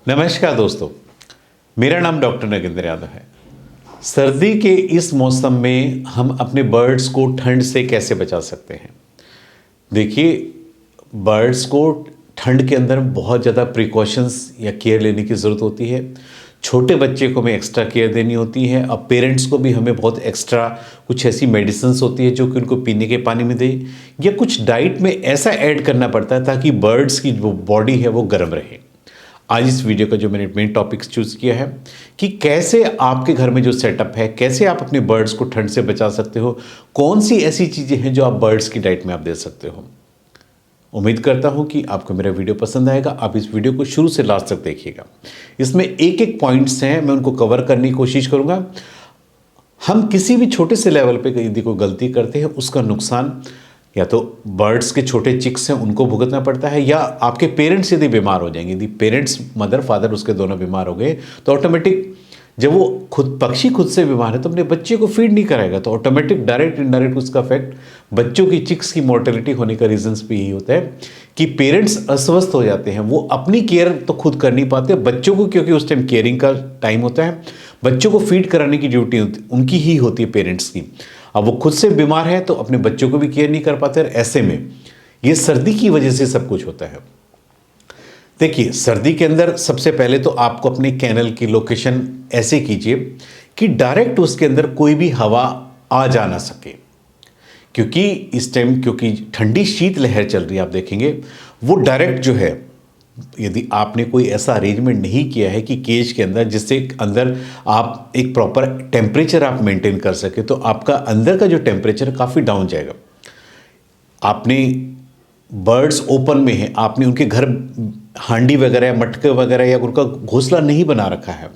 नमस्कार दोस्तों, मेरा नाम डॉक्टर नगेंद्र यादव है। सर्दी के इस मौसम में हम अपने बर्ड्स को ठंड से कैसे बचा सकते हैं? देखिए, बर्ड्स को ठंड के अंदर बहुत ज़्यादा प्रिकॉशंस या केयर लेने की ज़रूरत होती है। छोटे बच्चे को हमें एक्स्ट्रा केयर देनी होती है। अब पेरेंट्स को भी हमें बहुत एक्स्ट्रा कुछ ऐसी मेडिसिन्स होती है जो कि उनको पीने के पानी में दें, या कुछ डाइट में ऐसा ऐड करना पड़ता है ताकि बर्ड्स की जो बॉडी है वो गर्म रहे। आज इस वीडियो का जो मैंने मेन टॉपिक चूज़ किया है कि कैसे आपके घर में जो सेटअप है, कैसे आप अपने बर्ड्स को ठंड से बचा सकते हो, कौन सी ऐसी चीज़ें हैं जो आप बर्ड्स की डाइट में आप दे सकते हो। उम्मीद करता हूं कि आपको मेरा वीडियो पसंद आएगा। आप इस वीडियो को शुरू से लास्ट तक देखिएगा। इसमें एक एक पॉइंट्स हैं, मैं उनको कवर करने की कोशिश करूंगा। हम किसी भी छोटे से लेवल पे यदि कोई गलती करते हैं, उसका नुकसान या तो बर्ड्स के छोटे चिक्स हैं उनको भुगतना पड़ता है, या आपके पेरेंट्स यदि बीमार हो जाएंगे। यदि पेरेंट्स, मदर फादर उसके दोनों बीमार हो गए तो ऑटोमेटिक, जब वो पक्षी खुद से बीमार है तो अपने बच्चे को फीड नहीं कराएगा, तो ऑटोमेटिक डायरेक्ट इनडायरेक्ट उसका इफेक्ट बच्चों की चिक्स की मोर्टेलिटी होने का रीजंस भी यही होता है कि पेरेंट्स अस्वस्थ हो जाते हैं। वो अपनी केयर तो खुद कर नहीं पाते, बच्चों को, क्योंकि उस टाइम केयरिंग का टाइम होता है, बच्चों को फीड कराने की ड्यूटी उनकी ही होती है, पेरेंट्स की। अब वो खुद से बीमार है तो अपने बच्चों को भी केयर नहीं कर पाते। ऐसे में ये सर्दी की वजह से सब कुछ होता है। देखिए, सर्दी के अंदर सबसे पहले तो आपको अपने कैनल की लोकेशन ऐसे कीजिए कि डायरेक्ट उसके अंदर कोई भी हवा आ जा ना सके, क्योंकि इस टाइम क्योंकि ठंडी शीत लहर चल रही है, आप देखेंगे वो डायरेक्ट जो है, यदि आपने कोई ऐसा अरेंजमेंट नहीं किया है कि केज के अंदर जिससे अंदर आप एक प्रॉपर टेम्परेचर आप मेंटेन कर सके, तो आपका अंदर का जो टेम्परेचर काफ़ी डाउन जाएगा। आपने बर्ड्स ओपन में है, आपने उनके घर हांडी वगैरह, मटके वगैरह या उनका घोंसला नहीं बना रखा है,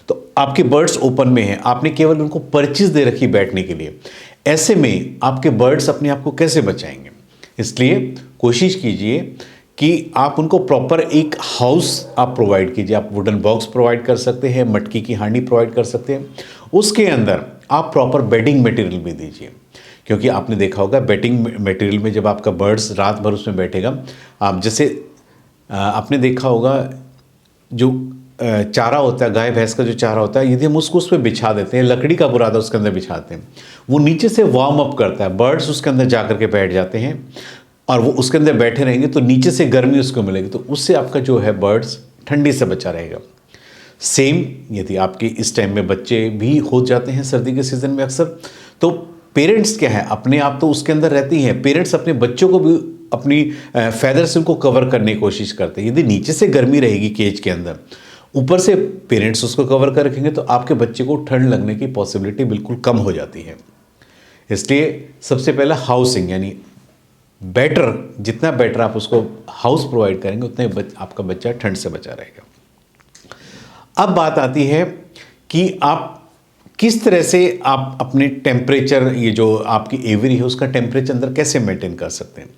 तो आपके बर्ड्स ओपन में है, आपने केवल उनको परचेज दे रखी बैठने के लिए। ऐसे में आपके बर्ड्स अपने आप को कैसे बचाएंगे? इसलिए कोशिश कीजिए कि आप उनको प्रॉपर एक हाउस आप प्रोवाइड कीजिए। आप वुडन बॉक्स प्रोवाइड कर सकते हैं, मटकी की हांडी प्रोवाइड कर सकते हैं। उसके अंदर आप प्रॉपर बेडिंग मटेरियल भी दीजिए, क्योंकि आपने देखा होगा बेडिंग मटेरियल में जब आपका बर्ड्स रात भर उसमें बैठेगा, आप जैसे आपने देखा होगा जो चारा होता है, गाय भैंस का जो चारा होता है, यदि हम उसको उस पर बिछा देते हैं, लकड़ी का बुरादा उसके अंदर बिछाते हैं, वो नीचे से वार्म अप करता है, बर्ड्स उसके अंदर जा करके बैठ जाते हैं और वो उसके अंदर बैठे रहेंगे तो नीचे से गर्मी उसको मिलेगी, तो उससे आपका जो है बर्ड्स ठंडी से बचा रहेगा। सेम यदि आपके इस टाइम में बच्चे भी हो जाते हैं सर्दी के सीज़न में अक्सर, तो पेरेंट्स क्या है, अपने आप तो उसके अंदर रहती हैं, पेरेंट्स अपने बच्चों को भी अपनी फैदर से उनको कवर करने की कोशिश करते हैं। यदि नीचे से गर्मी रहेगी केज के अंदर, ऊपर से पेरेंट्स उसको कवर कर रखेंगे, तो आपके बच्चे को ठंड लगने की पॉसिबिलिटी बिल्कुल कम हो जाती है। इसलिए सबसे पहला हाउसिंग, यानी बेटर, जितना बेटर आप उसको हाउस प्रोवाइड करेंगे उतना ही आपका बच्चा ठंड से बचा रहेगा। अब बात आती है कि आप किस तरह से आप अपने टेम्परेचर, ये जो आपकी एवरी है उसका टेम्परेचर अंदर कैसे मेंटेन कर सकते हैं।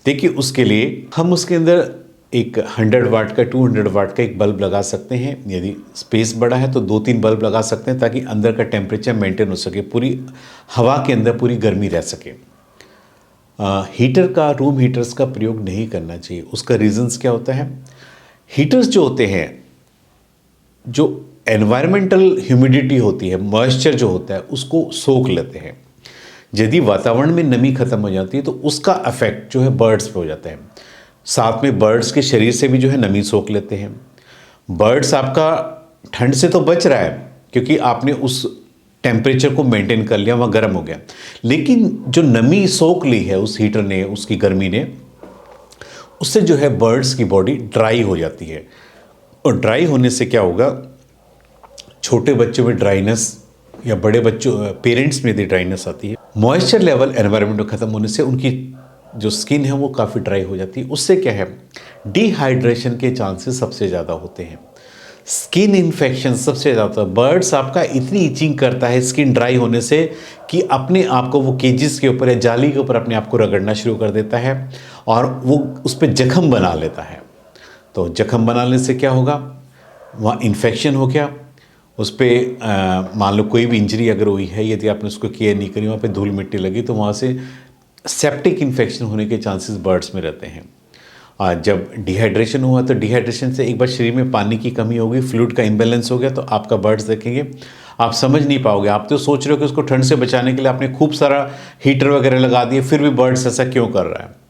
देखिए, उसके लिए हम उसके अंदर एक 100 वाट का, 200 वाट का एक बल्ब लगा सकते हैं। यदि स्पेस बड़ा है तो 2-3 बल्ब लगा सकते हैं, ताकि अंदर का टेम्परेचर मेंटेन हो सके, पूरी हवा के अंदर पूरी गर्मी रह सके। हीटर का, रूम हीटर्स का प्रयोग नहीं करना चाहिए। उसका रीजंस क्या होता है? हीटर्स जो होते हैं, जो एनवायरमेंटल ह्यूमिडिटी होती है, मॉइस्चर जो होता है, उसको सोख लेते हैं। यदि वातावरण में नमी खत्म हो जाती है तो उसका इफेक्ट जो है बर्ड्स पे हो जाता है। साथ में बर्ड्स के शरीर से भी जो है नमी सोख लेते हैं। बर्ड्स आपका ठंड से तो बच रहा है क्योंकि आपने उस टेम्परेचर को मेंटेन कर लिया, वहाँ गर्म हो गया, लेकिन जो नमी सोख ली है उस हीटर ने, उसकी गर्मी ने, उससे जो है बर्ड्स की बॉडी ड्राई हो जाती है। और ड्राई होने से क्या होगा, छोटे बच्चों में ड्राइनेस, या बड़े बच्चों, पेरेंट्स में यदि ड्राइनेस आती है, मॉइस्चर लेवल एनवायरनमेंट में ख़त्म होने से उनकी जो स्किन है वो काफ़ी ड्राई हो जाती है। उससे क्या है, डिहाइड्रेशन के चांसेस सबसे ज़्यादा होते हैं, स्किन इन्फेक्शन सबसे ज़्यादा। बर्ड्स आपका इतनी इचिंग करता है स्किन ड्राई होने से कि अपने आप को वो केजेस के ऊपर या जाली के ऊपर अपने आप को रगड़ना शुरू कर देता है और वो उस पर जख्म बना लेता है। तो जख्म बनाने से क्या होगा, वहाँ इन्फेक्शन हो गया, उस पर मान लो कोई भी इंजरी अगर हुई है, यदि आपने उसको केयर नहीं करी, वहाँ पे धूल मिट्टी लगी, तो वहाँ से सेप्टिक इन्फेक्शन होने के चांसेस बर्ड्स में रहते हैं। जब डिहाइड्रेशन हुआ तो डिहाइड्रेशन से एक बार शरीर में पानी की कमी होगी, फ्लूइड का इम्बैलेंस हो गया, तो आपका बर्ड्स देखेंगे आप समझ नहीं पाओगे। आप तो सोच रहे हो कि उसको ठंड से बचाने के लिए आपने खूब सारा हीटर वगैरह लगा दिए, फिर भी बर्ड्स ऐसा क्यों कर रहा है?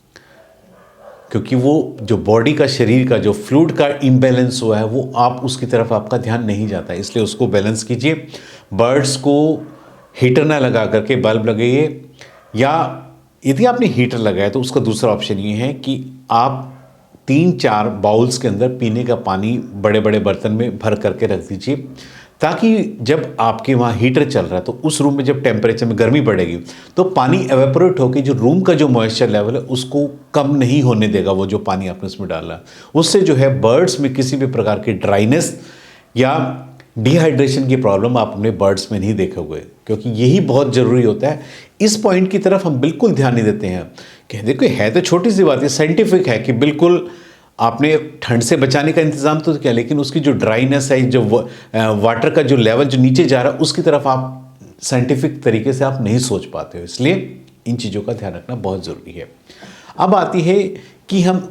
क्योंकि वो जो बॉडी का, शरीर का जो फ्लूइड का इम्बैलेंस हुआ है, वो आप उसकी तरफ आपका ध्यान नहीं जाता है, इसलिए उसको बैलेंस कीजिए। बर्ड्स को हीटर ना लगा करके बल्ब लगाइए, या यदि आपने हीटर लगाया तो उसका दूसरा ऑप्शन ये है कि आप 3-4 बाउल्स के अंदर पीने का पानी बड़े बड़े बर्तन में भर करके रख दीजिए, ताकि जब आपके वहाँ हीटर चल रहा है तो उस रूम में जब टेम्परेचर में गर्मी बढ़ेगी तो पानी एवेपोरेट होकर जो रूम का जो मॉइस्चर लेवल है उसको कम नहीं होने देगा, वो जो पानी आपने उसमें डाला। उससे जो है बर्ड्स में किसी भी प्रकार की ड्राइनेस या डिहाइड्रेशन की प्रॉब्लम आप अपने बर्ड्स में नहीं देखोगे, क्योंकि यही बहुत ज़रूरी होता है। इस पॉइंट की तरफ हम बिल्कुल ध्यान नहीं देते हैं। कह देखो है तो छोटी सी बात है, साइंटिफिक है कि बिल्कुल आपने ठंड से बचाने का इंतज़ाम तो किया, लेकिन उसकी जो ड्राइनेस है, जो वाटर का जो लेवल जो नीचे जा रहा है, उसकी तरफ आप साइंटिफिक तरीके से आप नहीं सोच पाते हो। इसलिए इन चीज़ों का ध्यान रखना बहुत ज़रूरी है। अब आती है कि हम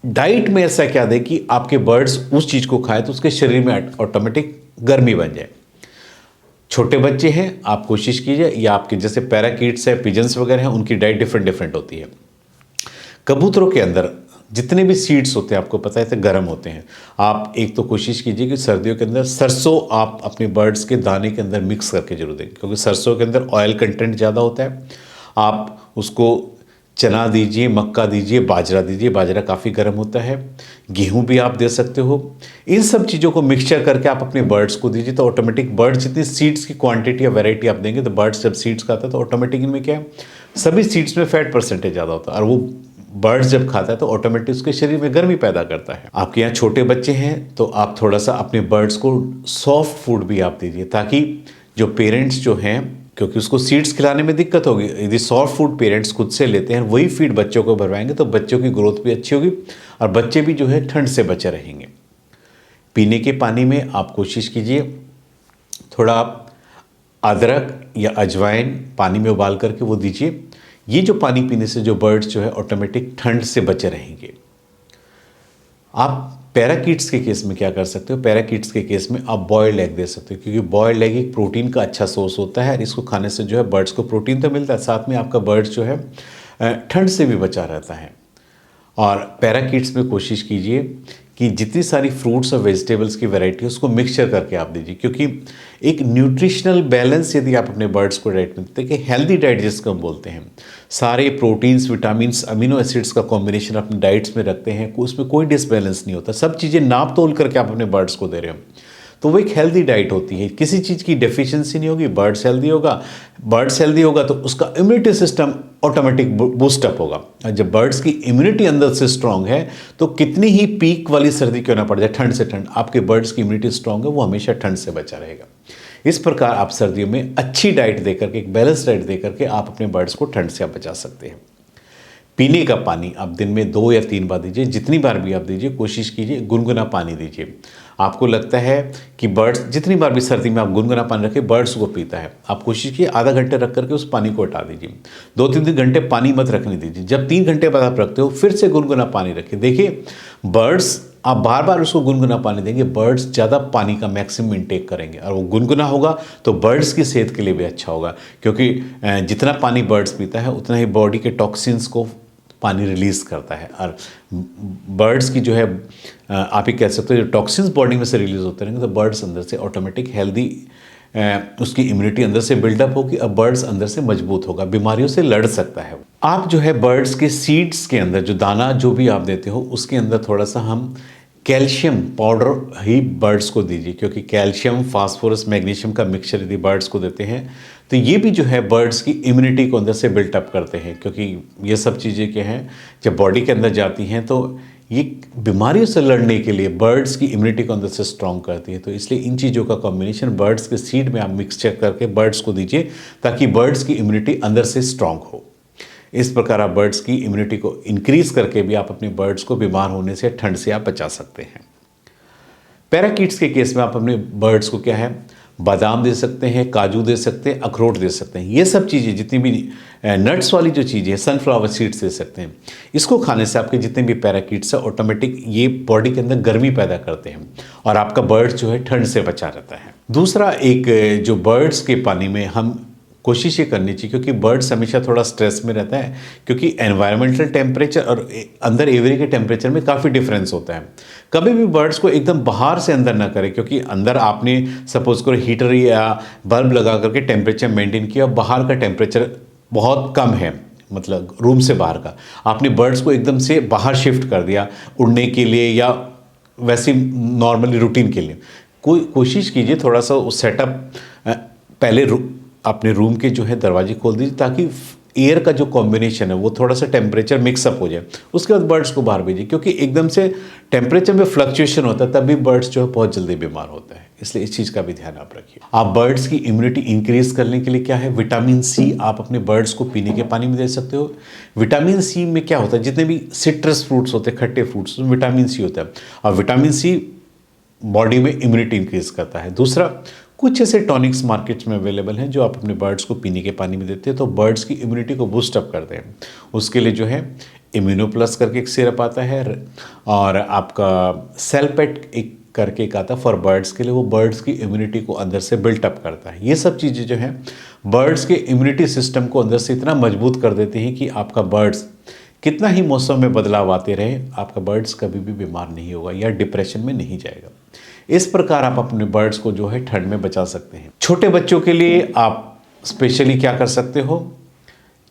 डाइट में ऐसा क्या दें कि आपके बर्ड्स उस चीज़ को खाएं तो उसके शरीर में ऑटोमेटिक गर्मी बन जाए। छोटे बच्चे हैं, आप कोशिश कीजिए, या आपके जैसे पैराकीट्स है, पिजन्स वगैरह हैं, उनकी डाइट डिफरेंट होती है। कबूतरों के अंदर जितने भी सीड्स होते हैं आपको पता है तो गर्म होते हैं। आप एक तो कोशिश कीजिए कि सर्दियों के अंदर सरसों आप अपने बर्ड्स के दाने के अंदर मिक्स करके जरूर दें, क्योंकि सरसों के अंदर ऑयल कंटेंट ज़्यादा होता है। आप उसको चना दीजिए, मक्का दीजिए, बाजरा दीजिए, बाजरा काफ़ी गर्म होता है, गेहूं भी आप दे सकते हो। इन सब चीज़ों को मिक्सचर करके आप अपने बर्ड्स को दीजिए, तो ऑटोमेटिक बर्ड्स जितनी सीड्स की क्वांटिटी या वैरायटी आप देंगे, तो बर्ड्स जब सीड्स खाता है तो ऑटोमेटिक इनमें क्या है, सभी सीड्स में फैट परसेंटेज ज़्यादा होता है, और वो बर्ड्स जब खाता है तो ऑटोमेटिक उसके शरीर में गर्मी पैदा करता है। आपके यहाँ छोटे बच्चे हैं तो आप थोड़ा सा अपने बर्ड्स को सॉफ्ट फूड भी आप दीजिए, ताकि जो पेरेंट्स जो हैं, क्योंकि उसको सीड्स खिलाने में दिक्कत होगी, यदि सॉफ्ट फूड पेरेंट्स खुद से लेते हैं वही फीड बच्चों को भरवाएंगे तो बच्चों की ग्रोथ भी अच्छी होगी और बच्चे भी जो है ठंड से बचे रहेंगे। पीने के पानी में आप कोशिश कीजिए थोड़ा आप अदरक या अजवाइन पानी में उबाल करके वो दीजिए। ये जो पानी पीने से जो बर्ड्स जो है ऑटोमेटिक ठंड से बचे रहेंगे। आप पैराकीट्स के केस में क्या कर सकते हो, पैराकीट्स के केस में आप बॉयल्ड एग दे सकते हो, क्योंकि बॉयल्ड एग एक प्रोटीन का अच्छा सोर्स होता है और इसको खाने से जो है बर्ड्स को प्रोटीन तो मिलता है, साथ में आपका बर्ड्स जो है ठंड से भी बचा रहता है। और पैराकीट्स में कोशिश कीजिए कि जितनी सारी फ्रूट्स और वेजिटेबल्स की वैरायटी है उसको मिक्सचर करके आप दीजिए, क्योंकि एक न्यूट्रिशनल बैलेंस यदि आप अपने बर्ड्स को डाइट में देते हैं, कि हेल्दी डाइट जिसको हम बोलते हैं, सारे प्रोटीन्स, विटामिन्स, अमीनो एसिड्स का कॉम्बिनेशन अपने डाइट्स में रखते हैं, उसमें कोई डिसबैलेंस नहीं होता, सब चीज़ें नाप तोल करके आप अपने बर्ड्स को दे रहे हो, तो वो एक हेल्दी डाइट होती है। किसी चीज़ की डेफिशिएंसी नहीं होगी, बर्ड्स हेल्दी होगा तो उसका इम्यूनिटी सिस्टम ऑटोमेटिक बूस्टअप होगा। और जब बर्ड्स की इम्यूनिटी अंदर से स्ट्रांग है तो कितनी ही पीक वाली सर्दी क्यों ना पड़ जाए, ठंड से ठंड, आपके बर्ड्स की इम्यूनिटी स्ट्रांग है, वो हमेशा ठंड से बचा रहेगा। इस प्रकार आप सर्दियों में अच्छी डाइट देकर के, एक बैलेंस डाइट देकर के आप अपने बर्ड्स को ठंड से आप बचा सकते हैं। पीने का पानी आप दिन में 2 या 3 बार दीजिए, जितनी बार भी आप दीजिए कोशिश कीजिए गुनगुना पानी दीजिए। आपको लगता है कि बर्ड्स, जितनी बार भी सर्दी में आप गुनगुना पानी रखें बर्ड्स को पीता है, आप कोशिश कीजिए आधा घंटे रख करके उस पानी को हटा दीजिए। 2-3 घंटे पानी मत रखने दीजिए। जब 3 घंटे बाद आप रखते हो फिर से गुनगुना पानी रखिए। देखिए बर्ड्स, आप बार बार उसको गुनगुना पानी देंगे, बर्ड्स ज़्यादा पानी का मैक्सिमम इंटेक करेंगे और वो गुनगुना होगा तो बर्ड्स की सेहत के लिए भी अच्छा होगा, क्योंकि जितना पानी बर्ड्स पीता है उतना ही बॉडी के टॉक्सिन्स को पानी रिलीज़ करता है। और बर्ड्स की जो है आप ही कह सकते हो जो टॉक्सिन्स बॉडी में से रिलीज़ होते रहेंगे तो बर्ड्स अंदर से ऑटोमेटिक हेल्दी, उसकी इम्यूनिटी अंदर से बिल्डअप होगी और बर्ड्स अंदर से मजबूत होगा, बीमारियों से लड़ सकता है। आप जो है बर्ड्स के सीड्स के अंदर जो दाना जो भी आप देते हो उसके अंदर थोड़ा सा हम कैल्शियम पाउडर ही बर्ड्स को दीजिए, क्योंकि कैल्शियम, फास्फोरस, मैग्नीशियम का मिक्सचर यदि बर्ड्स को देते हैं तो ये भी जो है बर्ड्स की इम्यूनिटी को अंदर से बिल्टअप करते हैं, क्योंकि ये सब चीज़ें क्या हैं जब बॉडी के अंदर जाती हैं तो ये बीमारियों से लड़ने के लिए बर्ड्स की इम्यूनिटी को अंदर से स्ट्रॉन्ग करती है। तो इसलिए इन चीज़ों का कॉम्बिनेशन बर्ड्स के सीड में आप मिक्सचर करके बर्ड्स को दीजिए, ताकि बर्ड्स की इम्यूनिटी अंदर से स्ट्रॉन्ग हो। इस प्रकार आप बर्ड्स की इम्यूनिटी को इंक्रीज करके भी आप अपने बर्ड्स को बीमार होने से, ठंड से आप बचा सकते हैं। पैराकीट्स के केस में आप अपने बर्ड्स को क्या है, बादाम दे सकते हैं, काजू दे सकते हैं, अखरोट दे सकते हैं। ये सब चीज़ें जितनी भी नट्स वाली जो चीज़ें हैं, सनफ्लावर सीड्स दे सकते हैं। इसको खाने से आपके जितने भी पैराकीट्स हैं ऑटोमेटिक ये बॉडी के अंदर गर्मी पैदा करते हैं और आपका बर्ड्स जो है ठंड से बचा रहता है। दूसरा एक जो बर्ड्स के पानी में हम कोशिश ये करनी चाहिए, क्योंकि बर्ड्स हमेशा थोड़ा स्ट्रेस में रहता है, क्योंकि एनवायरमेंटल टेम्परेचर और अंदर एवरी के टेम्परेचर में काफ़ी डिफरेंस होता है। कभी भी बर्ड्स को एकदम बाहर से अंदर ना करें, क्योंकि अंदर आपने सपोज करो हीटर या बल्ब लगा करके टेम्परेचर मेंटेन किया, बाहर का टेम्परेचर बहुत कम है, मतलब रूम से बाहर का, आपने बर्ड्स को एकदम से बाहर शिफ्ट कर दिया उड़ने के लिए या वैसे नॉर्मली रूटीन के लिए। कोशिश कीजिए थोड़ा सा उस सेटअप पहले अपने रूम के जो है दरवाजे खोल दीजिए, ताकि एयर का जो कॉम्बिनेशन है वो थोड़ा सा टेम्परेचर मिक्सअप हो जाए, उसके बाद बर्ड्स को बाहर भेजिए, क्योंकि एकदम से टेम्परेचर में फ्लक्चुएशन होता है तब भी बर्ड्स जो है बहुत जल्दी बीमार होता है। इसलिए इस चीज़ का भी ध्यान आप रखिए। आप बर्ड्स की इम्यूनिटी इंक्रीज करने के लिए क्या है, विटामिन सी आप अपने बर्ड्स को पीने के पानी में दे सकते हो। विटामिन सी में क्या होता है, जितने भी सिट्रस फ्रूट्स होते हैं, खट्टे फ्रूट्स, उसमें विटामिन सी होता है और विटामिन सी बॉडी में इम्यूनिटी इंक्रीज करता है। दूसरा, कुछ ऐसे टॉनिक्स मार्केट्स में अवेलेबल हैं जो आप अपने बर्ड्स को पीने के पानी में देते हैं तो बर्ड्स की इम्यूनिटी को बूस्ट अप करते हैं। उसके लिए जो है इम्यूनो प्लस करके एक सिरप आता है और आपका सेलपेट एक करके एक आता है फॉर बर्ड्स के लिए, वो बर्ड्स की इम्यूनिटी को अंदर से बिल्टअप करता है। ये सब चीज़ें जो हैं बर्ड्स के इम्यूनिटी सिस्टम को अंदर से इतना मजबूत कर देती हैं कि आपका बर्ड्स कितना ही मौसम में बदलाव आते रहे, आपका बर्ड्स कभी भी बीमार नहीं होगा या डिप्रेशन में नहीं जाएगा। इस प्रकार आप अपने बर्ड्स को जो है ठंड में बचा सकते हैं। छोटे बच्चों के लिए आप स्पेशली क्या कर सकते हो,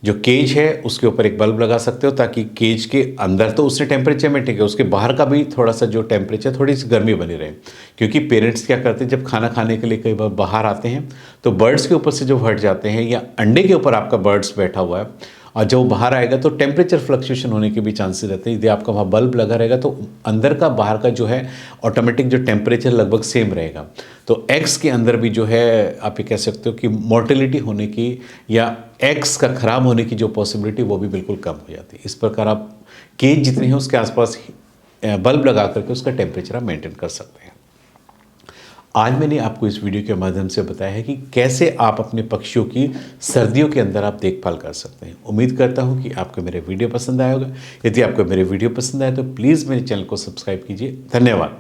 जो केज है उसके ऊपर एक बल्ब लगा सकते हो, ताकि केज के अंदर तो उससे टेम्परेचर में टिके, उसके बाहर का भी थोड़ा सा जो टेम्परेचर, थोड़ी सी गर्मी बनी रहे। क्योंकि पेरेंट्स क्या करते हैं, जब खाना खाने के लिए कई बार बाहर आते हैं तो बर्ड्स के ऊपर से जो हट जाते हैं या अंडे के ऊपर आपका बर्ड्स बैठा हुआ है और जब वो बाहर आएगा तो टेम्परेचर फ्लक्चुएशन होने के भी चांसेस रहते हैं। यदि आपका वहाँ बल्ब लगा रहेगा तो अंदर का बाहर का जो है ऑटोमेटिक जो टेम्परेचर लगभग सेम रहेगा। तो एग्स के अंदर भी जो है आप ये कह सकते हो कि मोर्टेलिटी होने की या एग्स का ख़राब होने की जो पॉसिबिलिटी वो भी बिल्कुल कम हो जाती है। इस प्रकार आप केज जितनी है उसके आसपास बल्ब लगा करके उसका टेम्परेचर आप मेंटेन कर सकते हैं। आज मैंने आपको इस वीडियो के माध्यम से बताया है कि कैसे आप अपने पक्षियों की सर्दियों के अंदर आप देखभाल कर सकते हैं। उम्मीद करता हूं कि आपको मेरे वीडियो पसंद आया होगा। यदि आपको मेरे वीडियो पसंद आए तो प्लीज़ मेरे चैनल को सब्सक्राइब कीजिए। धन्यवाद।